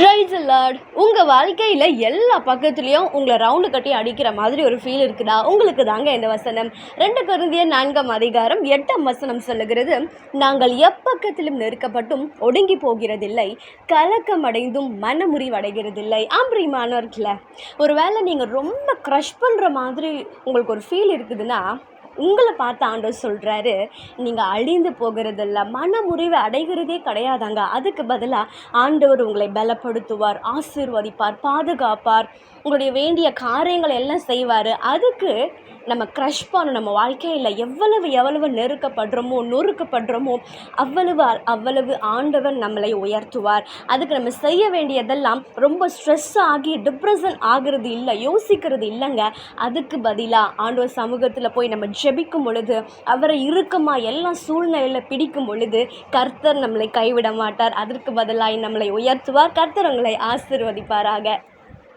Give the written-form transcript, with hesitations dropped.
Rice Lord உங்கள் வாழ்க்கையில் எல்லா பக்கத்துலேயும் உங்களை ரவுண்டு கட்டி அடிக்கிற மாதிரி ஒரு ஃபீல் இருக்குதா? உங்களுக்கு தாங்க இந்த வசனம். 2 கொரிந்தியர் 4:8 சொல்லுகிறது, நாங்கள் எப்பக்கத்திலும் நெருக்கப்பட்டும் ஒடுங்கி போகிறதில்லை, கலக்கமடைந்தும் மனமுறிவடைகிறதில்லை. பிரியமானவர்களே, ஒரு வேளை நீங்கள் ரொம்ப க்ரஷ் பண்ணுற மாதிரி உங்களுக்கு ஒரு ஃபீல் இருக்குதுன்னா, உங்களை பார்த்து ஆண்டவர் சொல்கிறாரு, நீங்கள் அழிந்து போகிறதில்ல, மனமுறிவை அடைகிறதே கிடையாதாங்க. அதுக்கு பதிலாக ஆண்டவர் உங்களை பலப்படுத்துவார், ஆசீர்வதிப்பார், பாதுகாப்பார், உங்களுடைய வேண்டிய காரியங்களை எல்லாம் செய்வார். அதுக்கு நம்ம க்ரஷ் பண்ண நம்ம வாழ்க்கையில் எவ்வளவு நெருக்கப்படுறோமோ நொறுக்கப்படுறோமோ அவ்வளவு ஆண்டவர் நம்மளை உயர்த்துவார். அதுக்கு நம்ம செய்ய வேண்டியதெல்லாம் ரொம்ப ஸ்ட்ரெஸ் ஆகி டிப்ரெஷன் ஆகிறது இல்லை, யோசிக்கிறது இல்லைங்க. அதுக்கு பதிலாக ஆண்டவர் சமூகத்தில் போய் நம்ம ஜெபிக்கும் பொழுது, அவரை இறுக்கமாக எல்லா சூழ்நிலையில் பிடிக்கும் பொழுது, கர்த்தர் நம்மளை கைவிட மாட்டார். அதற்கு பதிலாக நம்மளை உயர்த்துவார். கர்த்தர் உங்களை ஆசீர்வதிப்பாராக.